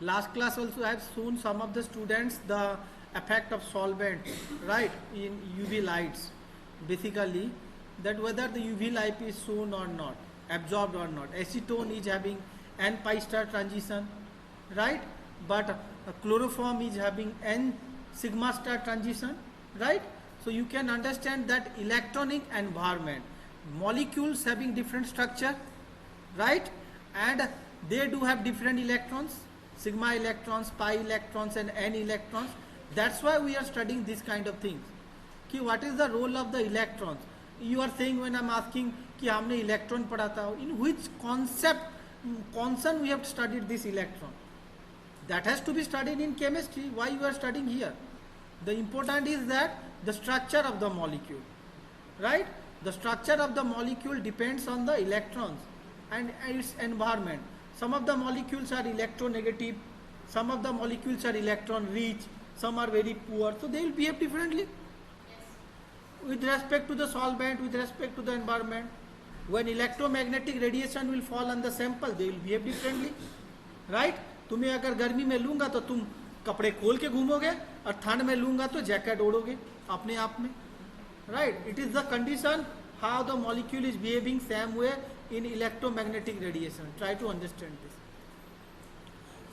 Last class also I have shown some of the students the effect of solvent, right, in UV lights. Basically, that whether the UV light is shown or not, absorbed or not. Acetone is having N pi star transition, right? But chloroform is having N sigma star transition, right? So you can understand that electronic environment, molecules having different structure, right? And they do have different electrons, sigma electrons, pi electrons, and N electrons. That's why we are studying this kind of things. कि what is the role of the electrons? You are saying when I'm asking कि हमने electron पढ़ा था, in which concern we have studied this electron? That has to be studied in chemistry. Why you are studying here? The important is that the structure of the molecule, right? The structure of the molecule depends on the electrons and its environment. Some of the molecules are electronegative, some of the molecules are electron rich, some are very poor, so they will behave differently with respect to the solvent, with respect to the environment. When electromagnetic radiation will fall on the sample, they will behave differently, right? तुम्हें अगर गर्मी में लूंगा तो तुम कपड़े खोल के घूमोगे और ठंड में लूंगा तो जैकेट ओढ़ोगे अपने आप में, right? It is the condition how the molecule is behaving same way in electromagnetic radiation. Try to understand this.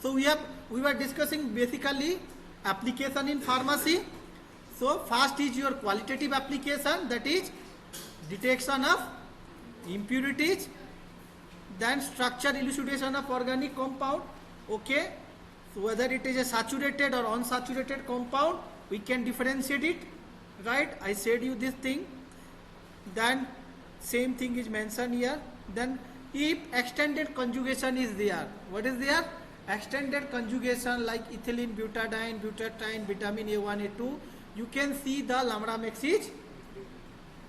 So we were discussing basically application in pharmacy. So first is your qualitative application, that is detection of impurities, then structure elucidation of organic compound. Okay, so whether it is a saturated or unsaturated compound, we can differentiate it, right? I said you this thing. Then same thing is mentioned here. Then if extended conjugation is there, what is there? Extended conjugation like ethylene, butadiene, butadiene, vitamin A1, A2, you can see the lambda max is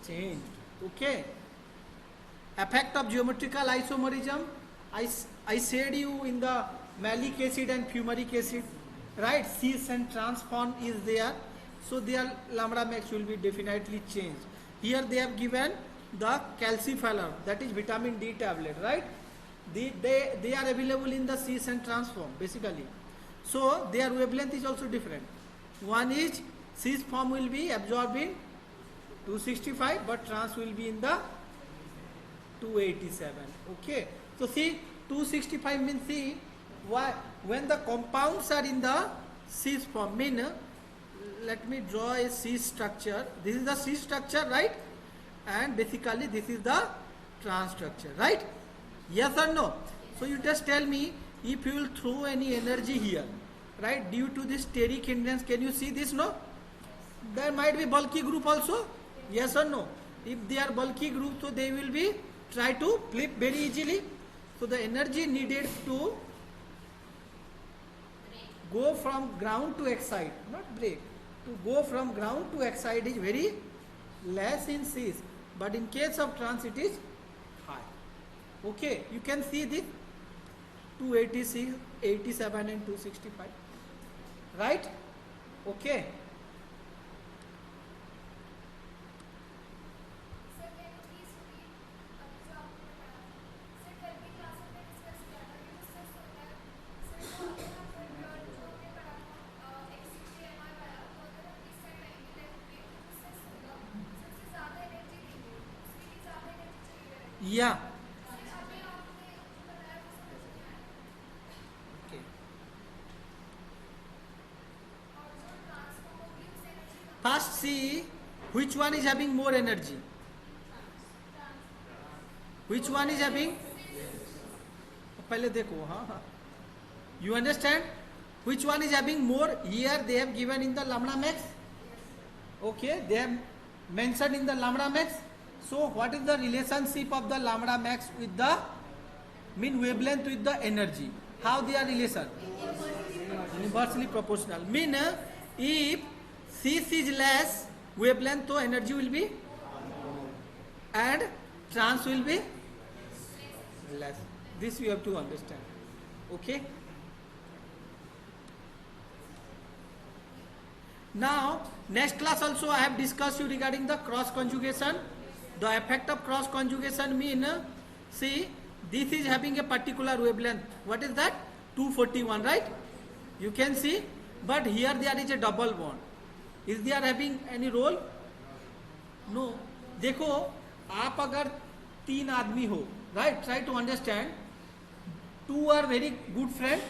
changed. Okay. Effect of geometrical isomerism, I said you in the malic acid and fumaric acid, right? Cis and trans form is there, so their lambda max will be definitely changed. Here they have given the calciferol, that is vitamin D tablet, right? They are available in the cis and trans form basically, so their wavelength is also different. One is cis form will be absorbed in 265, but trans will be in the 287. Okay, so see 265 means, see why when the compounds are in the cis form, mean let me draw a cis structure. This is the cis structure, right? And basically this is the trans structure, right? Yes or no? So you just tell me if you will throw any energy here, right, due to this steric hindrance, can you see this? No? There might be bulky group also. Yes or no? If they are bulky group, so they will be try to flip very easily. So the energy needed to go from ground to excite, not break, to go from ground to excite is very less in cis, but in case of trans it is high. Okay, you can see this 286, 87 and 265, right? Okay. Yeah. Okay. First see which one is having more energy. Which one is having? पहले देखो, हाँ. You understand? Which one is having more? Here they have given in the lambda max. Okay, they have mentioned in the lambda max. So what is the relationship of the lambda max with the mean wavelength with the energy? How they are relation? Inversely proportional. Mean if cis is less, wavelength so energy will be, and trans will be less. This you have to understand. Okay. Now next class also I have discussed you regarding the cross conjugation. The effect of cross conjugation mean, see, this is having a particular wavelength. What is that? 241, right? You can see, but here there is a double bond. Is there having any role? No. देखो, आप अगर 3 आदमी हो, right? Try to understand. 2 are very good friend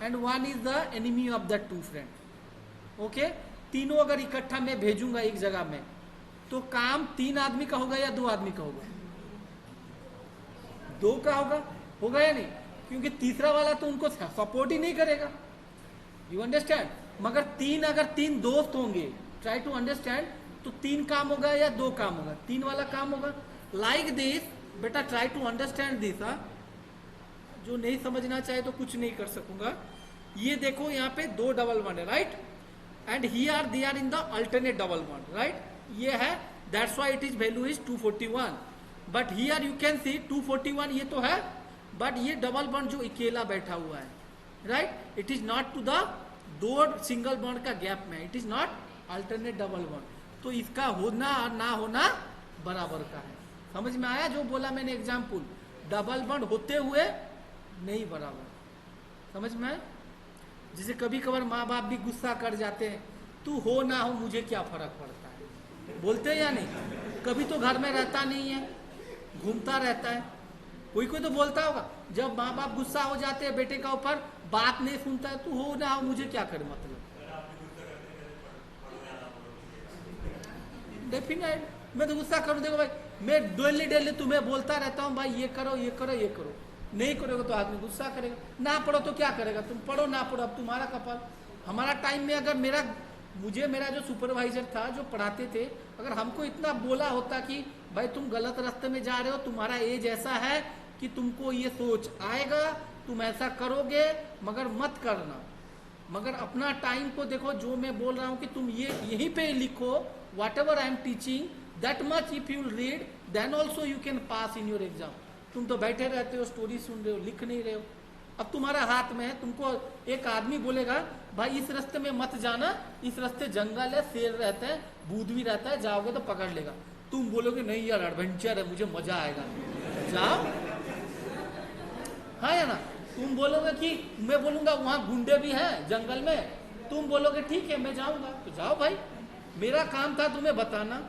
and 1 is the enemy of that 2 friend. Okay? तीनों अगर इकट्ठा मैं भेजूंगा एक जगह में, तो काम 3 आदमी का होगा या 2 आदमी का होगा? 2 का होगा या नहीं? क्योंकि तीसरा वाला तो उनको सपोर्ट ही नहीं करेगा. You understand? मगर अगर 3 दोस्त होंगे, ट्राई टू अंडरस्टैंड, तो 3 काम होगा या 2 काम होगा? 3 वाला काम होगा. लाइक दिस बेटा, ट्राई टू अंडरस्टैंड दिस. जो नहीं समझना चाहे तो कुछ नहीं कर सकूंगा. ये देखो यहाँ पे 2 डबल बॉन्ड है, right? And here they are in the alternate double bond, right? ये है, that's why it is value is 241. But here you can see 241 ये तो है, बट ये डबल बॉन्ड जो अकेला बैठा हुआ है, right? It is not to the 2 single bond का गैप में, it is not alternate double bond. तो इसका होना और ना होना बराबर का है. समझ में आया जो बोला मैंने एग्जाम्पल? डबल बॉन्ड होते हुए नहीं बराबर. समझ में आया? जिसे कभी कभार माँ बाप भी गुस्सा कर जाते हैं, तू हो ना हो मुझे क्या फर्क पड़ता है, बोलते हैं या नहीं? कभी तो घर में रहता नहीं है, घूमता रहता है. कोई कोई तो बोलता होगा, जब माँ बाप गुस्सा हो जाते हैं बेटे का ऊपर, बात नहीं सुनता है, तू हो ना हो मुझे क्या करे, मतलब डेफिनेट मैं तो गुस्सा करूँ. देखो भाई, मैं डेली तुम्हें बोलता रहता हूँ भाई ये करो ये करो ये करो, नहीं करोगे तो आदमी गुस्सा करेगा. ना पढ़ो तो क्या करेगा? तुम पढ़ो ना पढ़ो अब तुम्हारा कपाल. हमारा टाइम में अगर मेरा जो सुपरवाइजर था जो पढ़ाते थे, अगर हमको इतना बोला होता कि भाई तुम गलत रास्ते में जा रहे हो, तुम्हारा एज ऐसा है कि तुमको ये सोच आएगा, तुम ऐसा करोगे, मगर मत करना. मगर अपना टाइम को देखो, जो मैं बोल रहा हूँ कि तुम ये यहीं पे लिखो, whatever I am teaching, that much if you read then also you can pass in your exam. तुम तो बैठे रहते हो, स्टोरी सुन रहे हो, लिख नहीं रहे हो. अब तुम्हारा हाथ में है. तुमको एक आदमी बोलेगा भाई इस रास्ते में मत जाना, इस रास्ते जंगल है, शेर रहता है, भूत भी रहता है, जाओगे तो पकड़ लेगा. तुम बोलोगे नहीं यार एडवेंचर है, मुझे मजा आएगा, जाओ. हाँ या ना? तुम बोलोगे कि मैं बोलूंगा वहां गुंडे भी हैं जंगल में, तुम बोलोगे ठीक है मैं जाऊंगा, तो जाओ भाई. मेरा काम था तुम्हें बताना.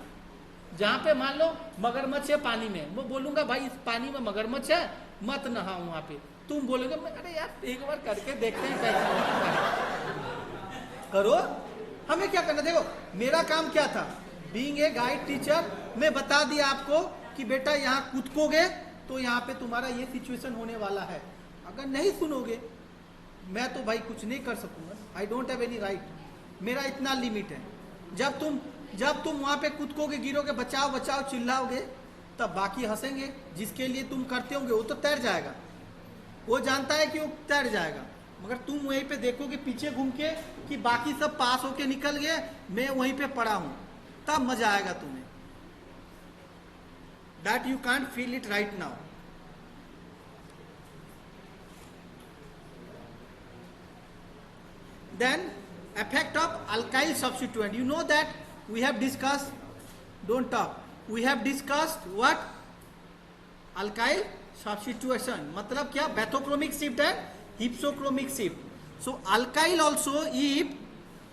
जहाँ पे मान लो मगरमच्छ है पानी में, वो बोलूंगा भाई इस पानी में मगरमच्छ है, मत नहाओ वहां पे. तुम बोलोगे अरे यार एक बार करके देखते हैं कैसा होता है. करो, हमें क्या करना. देखो मेरा काम क्या था, बीइंग ए गाइड टीचर, मैं बता दिया आपको कि बेटा यहाँ कूदकोगे तो यहाँ पे तुम्हारा ये सिचुएशन होने वाला है. अगर नहीं सुनोगे मैं तो भाई कुछ नहीं कर सकूंगा. I don't have any right. मेरा इतना लिमिट है. जब तुम वहां पे कूदकोगे, गिरोगे, बचाओ बचाओ चिल्लाओगे, तब बाकी हंसेंगे. जिसके लिए तुम करते होंगे वो तो तैर जाएगा, वो जानता है कि वो तैर जाएगा. मगर तुम वहीं पे देखोगे पीछे घूम के कि बाकी सब पास होके निकल गए, मैं वहीं पे पड़ा हूं, तब मजा आएगा तुम्हें. That you can't feel it right now. Then effect of alkyl substituent. You know that we have discussed. Don't talk. We have discussed what? Alkyl substitution. मतलब क्या? Bathochromic shift and hypsochromic shift. So alkyl also, if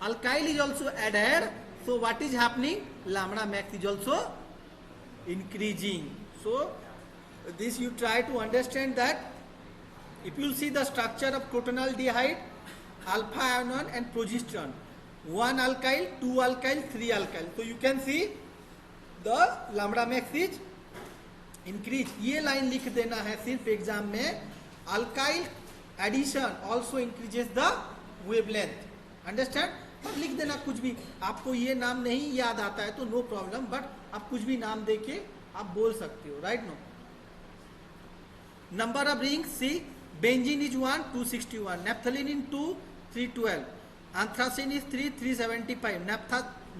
alkyl is also added, so what is happening? Lambda max is also increasing. So this you try to understand that. If you see the structure of crotonaldehyde, alpha ion and progesterone, 1 alkyl, 2 alkyl, 3 alkyl. So you can see the lambda max is increase. ये line लिख देना है सिर्फ exam में. alkyl addition also increases the wavelength. Understand? अब लिख देना कुछ भी. आपको ये नाम नहीं याद आता है तो नो प्रॉब्लम, बट आप कुछ भी नाम देके आप बोल सकते हो. Right? No. Number of ring C. Benzene is 1, 261. Naphthalene is 2, 312. Anthracene is 3, 375.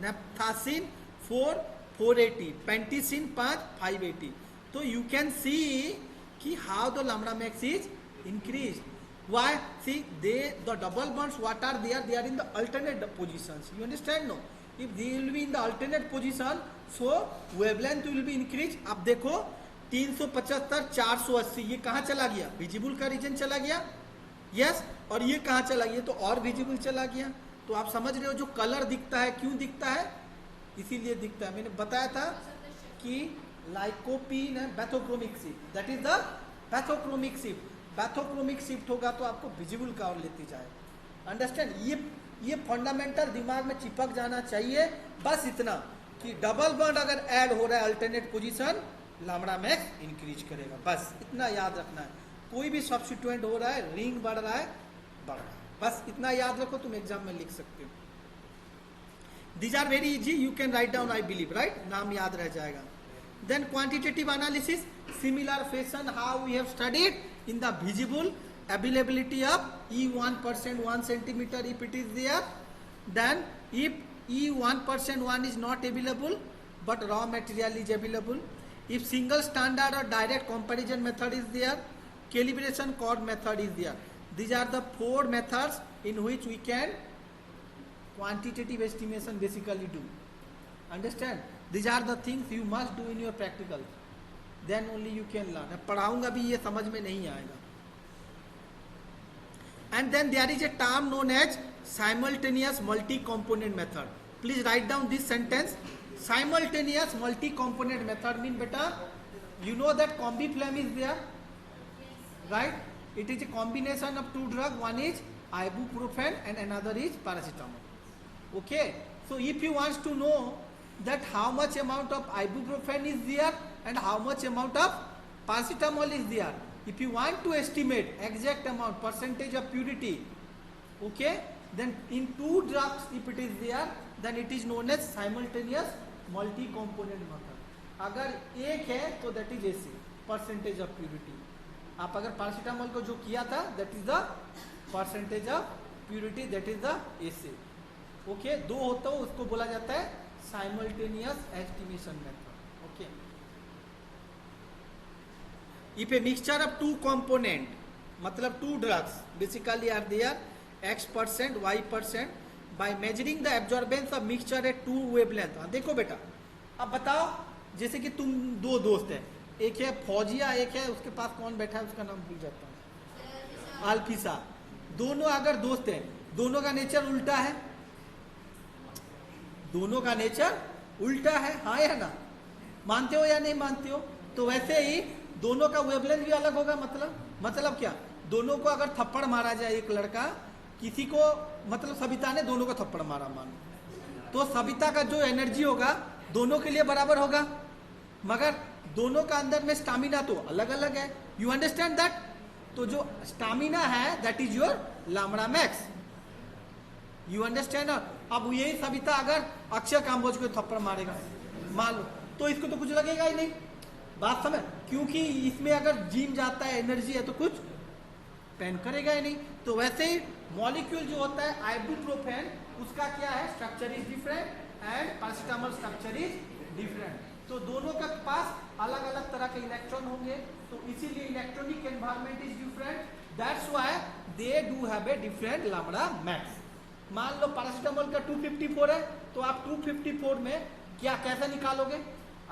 Naphthacene 4, 480. Pentacene 5, 580. So you can see कि how the lambda max is increased. Why? See, the double bonds, what are there? They are in the alternate positions. You understand? No? If they will be in the alternate position, so wavelength will be increased. अब देखो 375, 480, ये कहाँ चला गया? Visible का reason चला गया. Yes, और ये कहाँ चला, ये तो और विजिबल चला गया। तो आप समझ रहे हो जो कलर दिखता है क्यों दिखता है, इसीलिए दिखता है। मैंने बताया था कि लाइकोपीन है bathochromic shift, that is the bathochromic shift. Bathochromic shift होगा तो आपको विजिबल का ओर लेती जाए। अंडरस्टैंड, ये फंडामेंटल दिमाग में चिपक जाना चाहिए। बस इतना कि डबल बॉन्ड अगर ऐड हो रहा है alternate position, lambda max increase करेगा, बस इतना याद रखना है। कोई भी सब्स्टिट्यूएंट हो रहा है, रिंग बढ़ रहा है, बढ़ रहा है, बस इतना याद रखो, तुम एग्जाम में लिख सकते हो। These are very easy, you can write down, I believe, right, नाम याद रह जाएगा। Then quantitative analysis, similar fashion how we have studied in the visible availability of E1% 1 centimeter if it is there, then if E1% 1 is not available but raw material is available, if single standard or direct comparison method is there, calibration chord method is there. These are the 4 methods in which we can quantitative estimation basically do. Understand, these are the things you must do in your practicals, then only you can learn. अब पढ़ाऊंगा भी ये समझ में नहीं आएगा। And then there is a term known as simultaneous multi-component method. Please write down this sentence. Simultaneous multi-component method mean beta, you know that combiflam is there, right? It is a combination of 2 drugs. One is ibuprofen and another is paracetamol. Okay, so if you want to know that how much amount of ibuprofen is there and how much amount of paracetamol is there, if you want to estimate exact amount, percentage of purity, okay, then in 2 drugs if it is there, then it is known as simultaneous multi-component method. अगर एक है तो that is AC, percentage of purity. आप अगर paracetamol को जो किया था that is the percentage of purity, that is the AC. Okay, 2 होता हो उसको बोला जाता है simultaneous estimation method. Okay. If a mixture of 2 component, मतलब 2 drugs basically are there, X%, Y%, by measuring the absorbance of mixture at 2 wavelength. देखो बेटा, अब बताओ, जैसे कि तुम 2 दोस्त हैं, एक है फौजिया, एक है उसके पास कौन बैठा है उसका नाम भूल जाता हूँ, अल्फिसा। दोनों अगर दोस्त हैं, दोनों का नेचर उल्टा है, दोनों का नेचर उल्टा है, हाँ या ना, मानते हो या नहीं मानते हो? तो वैसे ही दोनों का वेवलेंथ भी अलग होगा। मतलब क्या, दोनों को अगर थप्पड़ मारा जाए, एक लड़का किसी को, मतलब सविता ने दोनों को थप्पड़ मारा मान, तो सविता का जो एनर्जी होगा दोनों के लिए बराबर होगा, मगर दोनों का अंदर में स्टामिना तो अलग अलग है। You understand that? तो जो स्टामिना है that is your lambda max. You understand? अब यही सविता अगर अक्षय काम्बोज को थप्पड़ मारेगा मान लो, तो इसको तो कुछ लगेगा ही नहीं, बात समझ, क्योंकि इसमें अगर जिम जाता है, एनर्जी है, तो कुछ पेन करेगा ही नहीं। तो वैसे ही मॉलिक्यूल जो होता है आइबुप्रोफेन, उसका क्या है, structure is different and paracetamol structure is different. तो दोनों के पास अलग अलग तरह के इलेक्ट्रॉन होंगे, तो इसीलिए electronic environment is different, that's why they do have a different lambda max. मान लो पैरासीटामोल का 254 है, तो आप 254 में क्या कैसे निकालोगे?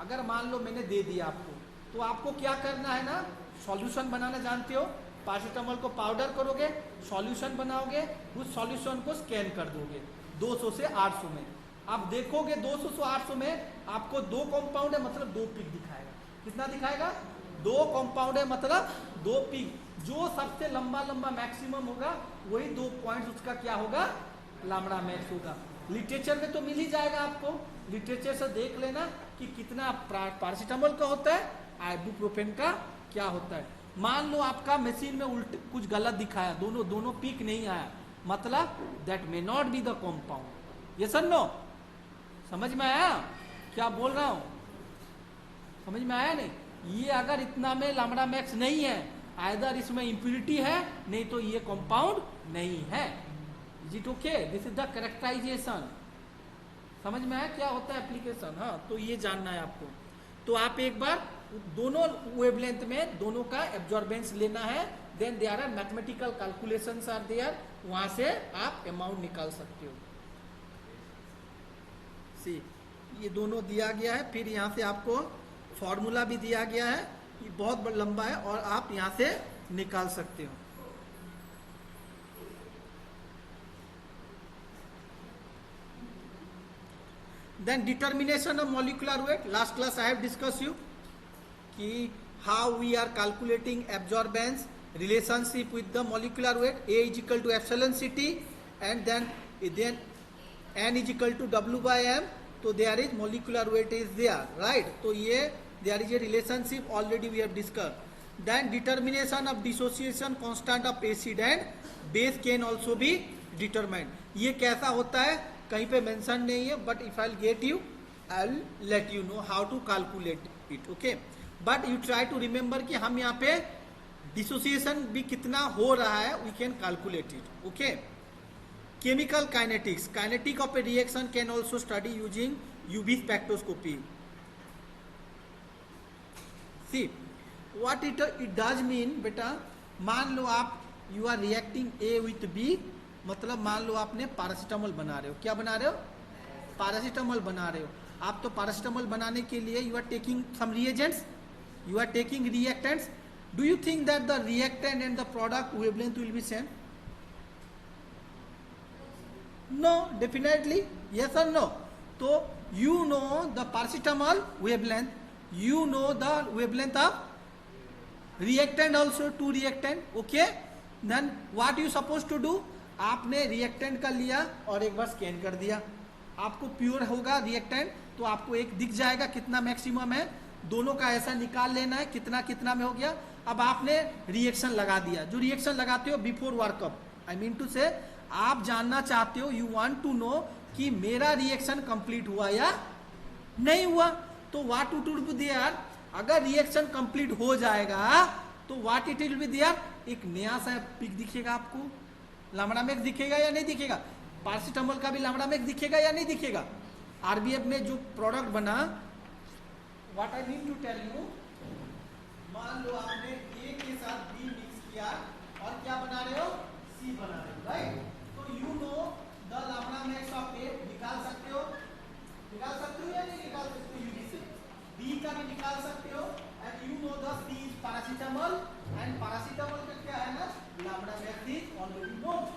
अगर मान लो मैंने दे दिया आपको, तो आपको क्या करना है ना, सॉल्यूशन बनाना जानते हो, पैरासीटामोल को पाउडर करोगे, सॉल्यूशन बनाओगे, उस सॉल्यूशन को स्कैन कर दोगे 200 से 800 में। आप देखोगे 200 से 800 में आपको 2 कंपाउंड है, मतलब 2 पीक दिखाएगा। कितना दिखाएगा? 2 कंपाउंड है, मतलब 2 पीक। जो सबसे लंबा मैक्सिमम होगा वही 2 पॉइंट्स उसका क्या होगा, लैम्बडा मैक्स होगा। लिटरेचर में तो मिल ही जाएगा आपको, लिटरेचर से देख लेना कि कितना पैरासीटामोल का होता है, आइबुप्रोफेन का क्या होता है। मान लो आपका मशीन में उल्ट कुछ गलत दिखाया, दोनों पीक नहीं आया, मतलब that may not be the compound. Yes और नो? समझ में आया क्या बोल रहा हूं? समझ में आया नहीं? ये अगर इतना में लैम्बडा मैक्स नहीं है, आइदर इसमें इंप्योरिटी है, नहीं तो ये कंपाउंड नहीं है। Is it okay? This is the characterisation. समझ में आया क्या होता है एप्लीकेशन? हाँ, तो ये जानना है आपको। तो आप एक बार दोनों वेवलेंथ में दोनों का एब्जॉर्बेंस लेना है, then there are mathematical calculations are there, वहां से आप अमाउंट निकाल सकते हो। सी, ये दोनों दिया गया है, फिर यहाँ से आपको फॉर्मूला भी दिया गया है, ये बहुत लंबा है और आप यहाँ से निकाल सकते हो। Then determination of molecular weight. Last class I have discussed you ki how we are calculating absorbance relationship with the molecular weight. A is equal to epsilon ct, and then n is equal to w by m. So there is molecular weight is there, right? So ye there is a relationship already we have discussed. Then determination of dissociation constant of acid and base can also be determined. ये कैसा होता है कहीं पे mention नहीं है, but if I get you I will let you know how to calculate it. Okay, but you try to remember कि हम यहाँ पे डिसोसिएशन भी कितना हो रहा है, we can calculate it. Okay, chemical kinetics. Kinetic of a reaction can also study using UV spectroscopy. See what it does mean बेटा, मान लो आप you are reacting A with B, मतलब मान लो आपने पैरासीटामोल बना रहे हो. क्या बना रहे हो? पैरासीटामोल बना रहे हो आप. तो पैरासीटामोल बनाने के लिए you are taking some reagents, you are taking reactants. Do you think that the reactant and the product wavelength will be same? No, definitely yes और नो. तो you know the paracetamol wavelength, you know the wavelength of reactant also, two reactant. Okay, then what you supposed to do? आपने reactant का लिया और एक बार scan कर दिया, आपको प्योर होगा रिएक्टेंट, तो आपको एक दिख जाएगा कितना मैक्सिमम है. दोनों का ऐसा निकाल लेना है कितना कितना में हो गया. अब आपने रिएक्शन लगा दिया. जो रिएक्शन लगाते हो before workup, I mean to say आप जानना चाहते हो, यू वांट टू नो कि मेरा रिएक्शन कंप्लीट हुआ या नहीं हुआ. तो what it will be there, अगर रिएक्शन कंप्लीट हो जाएगा तो what it will be there, एक नया सा पिक दिखेगा आपको. लैम्बडा मैक्स दिखेगा या नहीं दिखेगा? पैरासीटामोल का भी लैम्बडा मैक्स दिखेगा या नहीं दिखेगा? आरबीएफ में जो प्रोडक्ट बना, what I need to tell you, मान लो आपने ए के साथ बी मिक्स किया और क्या बना रहे हो? सी बना रहे हो, राइट? तो you know the lambda max of a निकाल सकते हो, निकाल सकते हो या नहीं निकाल सकते हो? बी का भी निकाल सकते हो. And you know the C is paracetamol, and paracetamol का क्या है ना, lambda max is already known,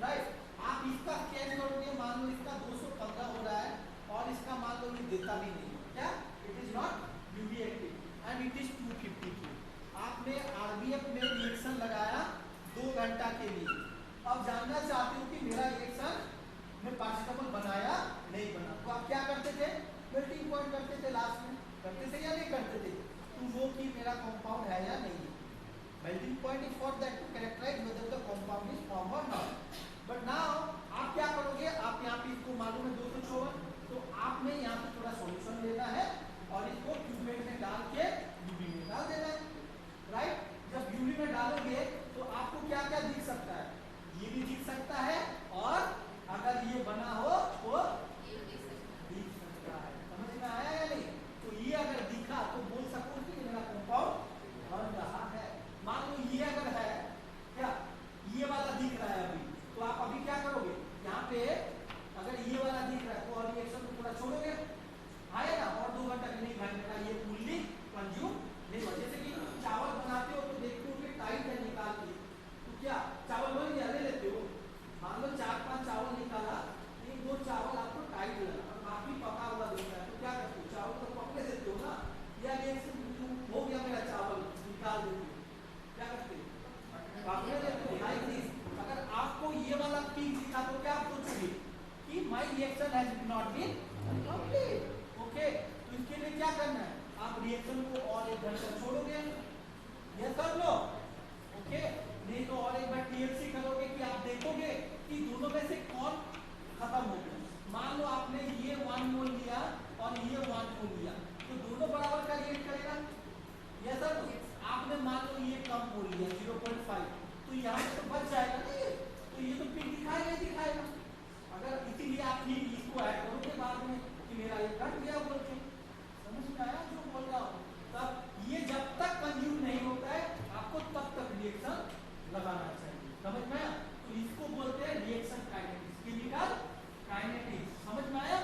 right? आप इसका स्केच करोगे, मान लो इसका 215 हो रहा है और इसका मान लो ये देता भी नहीं है, क्या? It is not UV active and it is 252. आपने आरबीएफ में रिएक्शन लगाया 2 घंटा के लिए. अब जानना चाहते हो कि मेरा रिएक्शन में पैरासीटामोल बनाया नहीं बना, तो आप क्या करते थे? मेल्टिंग पॉइंट करते थे लास्ट में, करते थे या नहीं करते थे? तो वो कि मेरा कंपाउंड है या नहीं है. Melting point is for that to characterise whether the compound is form और नॉट. बट नाउ आप क्या करोगे, आप यहाँ पे इसको मालूम है 254, तो आपने यहाँ पे थोड़ा सॉल्यूशन लेना है और इसको क्यूबेट में डाल के यूवी में डाल देना है, राइट? जब यूवी में डालोगे तो आपको क्या क्या दिख सकता है? ये भी दिख सकता है, और अगर ये बना हो तो दिख सकता है. समझ में आया या नहीं? तो ये अगर दिखा तो बोल सको कि मेरा कंपाउंड बन रहा है. मान लो ये अगर है, क्या ये वाला दिख रहा है अभी, तो आप अभी क्या करोगे? यहाँ पे अगर ये वाला दिख रहा है तो और रिएक्शन को पूरा छोड़ोगे, आएगा और 2 घंटा नहीं भाई ये फुल्ली कंज्यूम नहीं हो. जैसे कि चावल बनाते हो तो देखते हो कि टाइट है निकाल के, तो क्या चावल बन गया, ले लेते हो. मान लो 4-5 चावल निकाला, 1-2 चावल आपको टाइट लगा और काफी पका हुआ दिख रहा है, तो क्या करते हो? चावल तो पकने देते हो ना, या रिएक्शन हो गया मेरा चावल निकाल देते हो, क्या करते हो? पकने देते हो. Like this. अगर आपको ये वाला पिंक दिखा तो क्या आप सोचोगे कि my reaction has not been complete. Okay, तो इसके लिए क्या करना है? आप रिएक्शन को और 1 घंटा छोड़ोगे, यस और नो? ओके, नहीं तो और एक बार टीएलसी करोगे कि आप देखोगे कि दोनों में से कौन खत्म हो गया. मान लो आपने ये 1 मोल लिया और ये 1 मोल लिया, तो दोनों बराबर का रिएक्ट करेगा, यस और नो? आपने मान लो ये कम मोल लिया 0.5, तो यहाँ पे तो बच जाएगा ना ये, तो ये तो पिंक दिखाएगा ही दिखाएगा. अगर इसीलिए आप ठीक इसको ऐड करोगे बाद में कि मेरा ये कट गया बोल के. समझ में आया जो बोल रहा हूँ? तब ये जब तक कंज्यूम नहीं होता है आपको तब तक रिएक्शन लगाना चाहिए. समझ में आया? तो इसको बोलते हैं रिएक्शन काइनेटिक्स, केमिकल काइनेटिक्स. समझ में आया?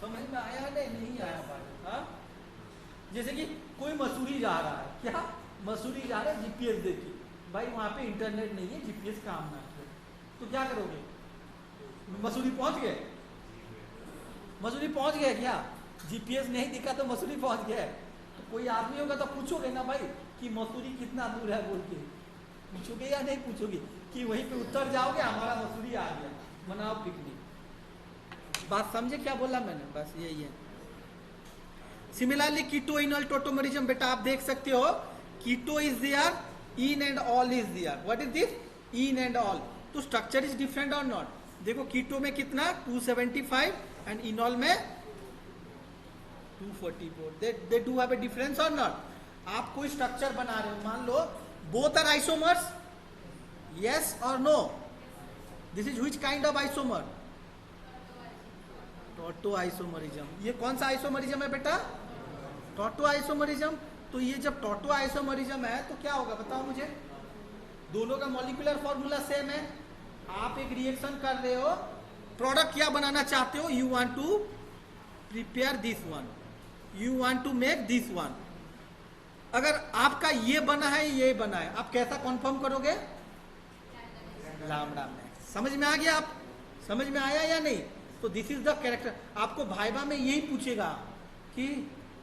समझ में आया नहीं आया बात? हाँ, जैसे कि कोई मसूरी जा रहा है, क्या मसूरी जा रहा है, जीपीएस देखिए भाई, वहां पे इंटरनेट नहीं है, जीपीएस काम ना करे, तो क्या करोगे? मसूरी पहुंच गए, मसूरी पहुंच गए क्या? जीपीएस नहीं दिखा तो मसूरी पहुंच गए। तो कोई आदमी होगा तो पूछोगे ना भाई कि मसूरी कितना दूर है बोल के, पूछोगे या नहीं पूछोगे? कि वहीं पे उत्तर जाओगे हमारा मसूरी आ गया, मनाओ पिकनिक। बात समझे क्या बोला मैंने? बस यही है। सिमिलरली कीटो इनॉल टोटोमरिज्म, बेटा आप देख सकते हो keto is there, enol is there. What is this? Enol. तो स्ट्रक्चर इज डिफरेंट और नॉट? देखो कीटो में कितना 275 एंड इनॉल में 244। They do have a difference और नॉट? आप कोई स्ट्रक्चर बना रहे हो, मान लो बोथ आर आइसोमर्स, यस और no? This is which kind of isomer? Tautomerism. ये कौन सा आइसोमरिज्म है बेटा? टोटो आइसोमरिज्म। तो ये जब टोटो आइसोमरिज्म है तो क्या होगा बताओ मुझे? दोनों का मॉलिक्यूलर फॉर्मूला सेम है। आप एक रिएक्शन कर रहे हो, प्रोडक्ट क्या बनाना चाहते हो? You want to prepare this one, you want to make this one. अगर आपका ये बना है ये बना है, आप कैसा कन्फर्म करोगे? Lambda max. समझ में आ गया? आप समझ में आया या नहीं? तो दिस इज द कैरेक्टर। आपको भाइबा में यही पूछेगा कि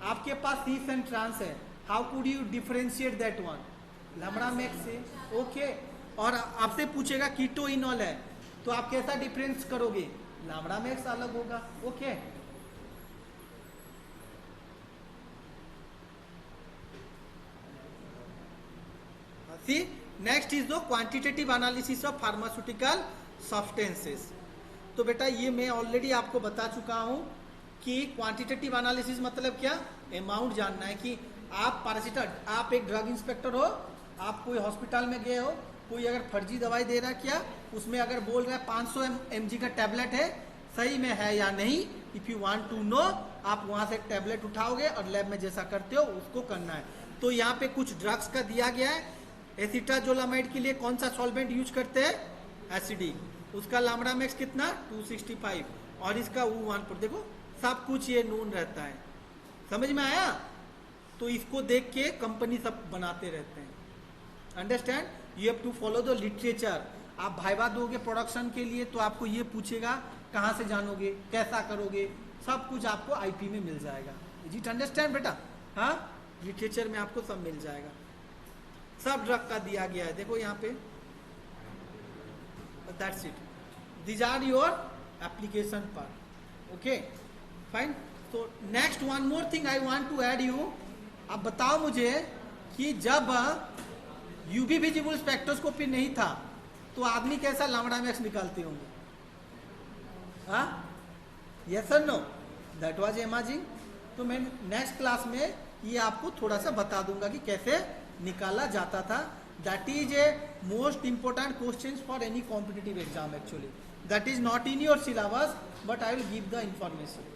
आपके पास सीस एंड ट्रांस है, how could you differentiate that one? Lambda max से। ओके। और आपसे पूछेगा कीटो इनॉल है तो आप कैसा डिफरेंस करोगे? लैम्डा मैक्स अलग होगा। Okay. See next is the quantitative analysis of pharmaceutical substances. तो बेटा ये मैं ऑलरेडी आपको बता चुका हूं कि क्वांटिटेटिव एनालिसिस मतलब क्या? अमाउंट जानना है कि आप पैरासिटामोल, आप एक ड्रग इंस्पेक्टर हो, आप कोई हॉस्पिटल में गए हो, कोई अगर फर्जी दवाई दे रहा है क्या, उसमें अगर बोल रहा है 500 mg का टैबलेट है, सही में है या नहीं? If you want to know, आप वहां से टैबलेट उठाओगे और लैब में जैसा करते हो उसको करना है। तो यहाँ पे कुछ ड्रग्स का दिया गया है। एसिटाजोलामाइड के लिए कौन सा सॉल्वेंट यूज करते हैं? एसिडिक। उसका लैम्डा मैक्स कितना? 265। और इसका U1 देखो सब कुछ ये नोन रहता है। समझ में आया? तो इसको देख के कंपनी सब बनाते रहते हैं। Understand? You have to follow the literature. आप भाइबा दोगे प्रोडक्शन के लिए तो आपको ये पूछेगा कहाँ से जानोगे, कैसा करोगे, सब कुछ आपको आईपी में मिल जाएगा। इज इट अंडरस्टैंड बेटा? हाँ, लिटरेचर में आपको सब मिल जाएगा। सब ड्रग का दिया गया है, देखो यहाँ पे। That's it. These are your application part. Okay, fine. So next one more thing I want to add you. अब बताओ मुझे कि जब यूवी विजिबल स्पेक्ट्रोस्कोपी नहीं था तो आदमी कैसा लैम्डा मैक्स निकालते होंगे? हाँ, यस और नो? That was imaging. तो मैं नेक्स्ट क्लास में ये आपको थोड़ा सा बता दूंगा कि कैसे निकाला जाता था। That is a most important question for any competitive exam actually. That is not in your syllabus, but I will give the information.